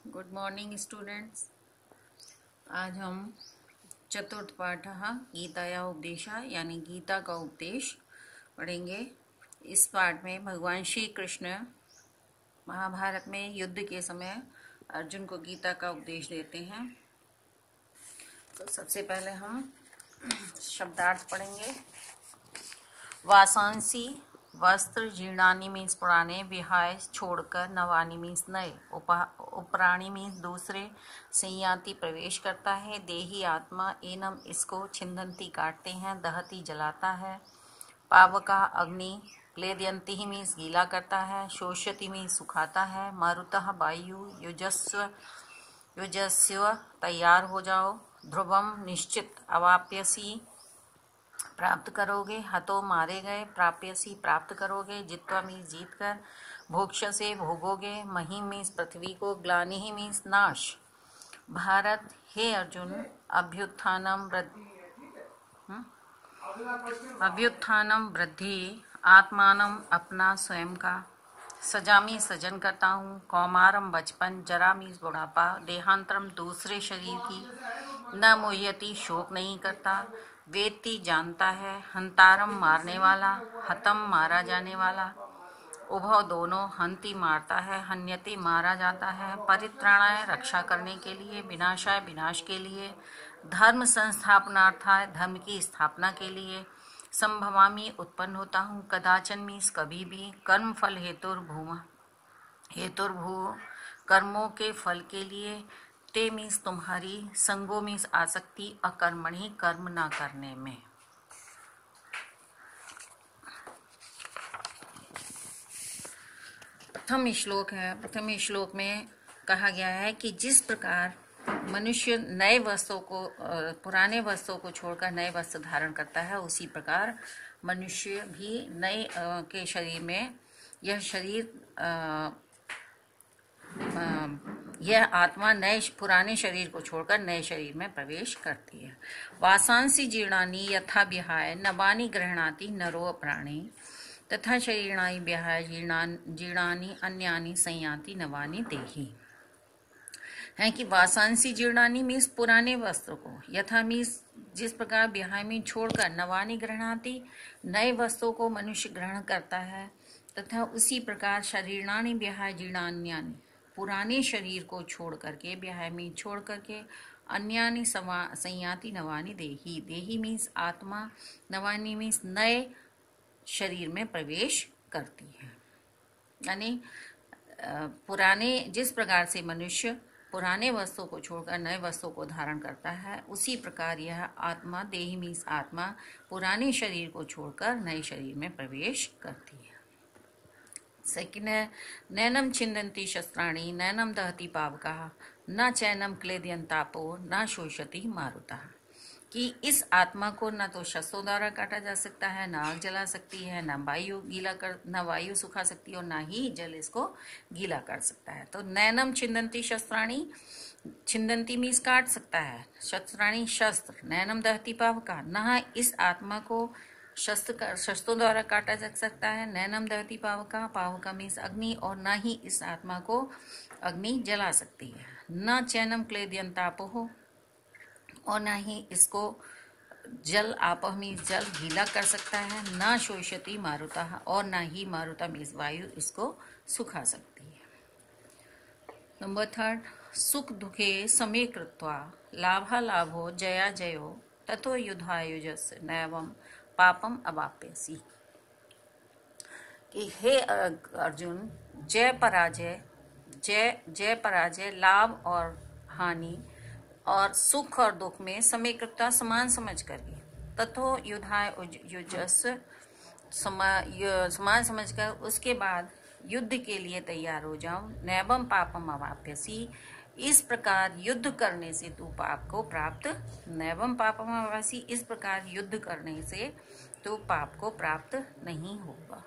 Good morning students. आज हम चतुर्थ पाठ गीताया उपदेशा यानी गीता का उपदेश पढ़ेंगे। इस पाठ में भगवान श्री कृष्ण महाभारत में युद्ध के समय अर्जुन को गीता का उपदेश देते हैं। तो सबसे पहले हम शब्दार्थ पढ़ेंगे। वासांसी वस्त्र, जीर्णानी मीन्स पुराने, विहाय छोड़कर, नवानी मीन्स नए, उपराणी मीन्स दूसरे, संयाति प्रवेश करता है, देही आत्मा एनम इसको, छिंदंती काटते हैं, दहती जलाता है, पावका अग्नि, क्लेदयंती मीन्स गीला करता है, शोष्यति मीन्स सुखाता है, मारुतः वायु, युजस्व तैयार हो जाओ, ध्रुवम निश्चित, अवाप्यसी प्राप्त करोगे, हतो मारे गए, प्राप्यसी प्राप्त करोगे, जित्वा मीन्स जीत कर, भोक्ष से भोगोगे, मही मीन्स पृथ्वी को, ग्लानि ही मीन्स नाश। भारत, हे अर्जुन, अभ्युत्थानम वृद्धि, आत्मानम अपना स्वयं का, सजामी सजन करता हूँ, कौमारम बचपन, जरा मीन्स बुढ़ापा, देहांतरम दूसरे शरीर की, न मोह्यति शोक नहीं करता, वेत्ति जानता है, हंतारम मारने वाला, हतम मारा जाने वाला, उभव दोनों, हंति मारता है, हन्यति मारा जाता है, परित्राणाय रक्षा करने के लिए, विनाशाय विनाश के लिए, धर्म संस्थापनार्थाय धर्म की स्थापना के लिए, संभवामी उत्पन्न होता हूँ, कदाचन मीन्स कभी भी, कर्म फल हेतुर्भू कर्मों के फल के लिए, ते मीन्स तुम्हारी, संगो मीन्स आसक्ति, अकर्मणि कर्म ना करने में। प्रथम श्लोक में कहा गया है कि जिस प्रकार मनुष्य नए वस्त्रों को पुराने वस्त्रों को छोड़कर नए वस्त्र धारण करता है, उसी प्रकार मनुष्य भी नए के शरीर में यह आत्मा पुराने शरीर को छोड़कर नए शरीर में प्रवेश करती है। वासांसी जीर्णानि यथा विहाय, नवानि गृह्णाति नरो प्राणी, तथा शरीराणि विहाय जीर्णानि अन्यानि संयाति नवानि देहि। है कि वासांसी जीर्णानि मीन्स पुराने वस्त्र को, यथा मीन्स जिस प्रकार विहाय में छोड़कर, नवानि गृह्णाति नए वस्त्रों को मनुष्य ग्रहण करता है, तथा उसी प्रकार शरीराणि विहाय जीर्णान्यानि पुराने शरीर को छोड़ करके, विहाय में छोड़ करके, अन्यानि संयाति नवानि देही, देही मीन्स आत्मा, नवानि मीन्स नए शरीर में प्रवेश करती है। यानी पुराने जिस प्रकार से मनुष्य पुराने वस्तुओं को छोड़कर नए वस्तुओं को धारण करता है, उसी प्रकार यह आत्मा, देही मीन्स आत्मा, पुराने शरीर को छोड़कर नए शरीर में प्रवेश करती है। सेकंड है, नैनम छिंदंती शस्त्राणि, नैनम दहती पावका, न चैनम क्लेदयंतापो, न शोषति मारुता। कि इस आत्मा को न तो शस्त्रों द्वारा काटा जा सकता है, न आग जला सकती है, न वायु सुखा सकती है, और न ही जल इसको गीला कर सकता है। तो नैनम छिंदंती शस्त्राणि, छिंदंती मीन्स काट सकता है, शस्त्राणि शस्त्र, नैनम दहती पावका, न इस आत्मा को शस्त्रों द्वारा काटा जा सकता है, नैनम दहती पावका, पावका मीन्स अग्नि, और न ही इस आत्मा को अग्नि जला सकती है, न चैनम क्लेदयंतापो, और न ही इसको जल आपह मीन्स जल गीला कर सकता है, न शोषति मारुता, और न ही मारुता मीन्स वायु इसको सुखा सकती है। नंबर थर्ड, सुख दुखे समे कृत्वा, लाभा लाभो जया जयो, ततो युधायुजस नैवम पापम अवाप्यसी। कि हे अर्जुन, जय पराजय, लाभ और हानि और सुख और दुख में समेकृता समान समझ करके, तथो युधाय युजस समान समझकर उसके बाद युद्ध के लिए तैयार हो जाओ, नैवम पापम अवाप्यसी, इस प्रकार युद्ध करने से तू पाप को प्राप्त, नैवम पापम अवाप्यसी, इस प्रकार युद्ध करने से तू पाप को प्राप्त नहीं होगा।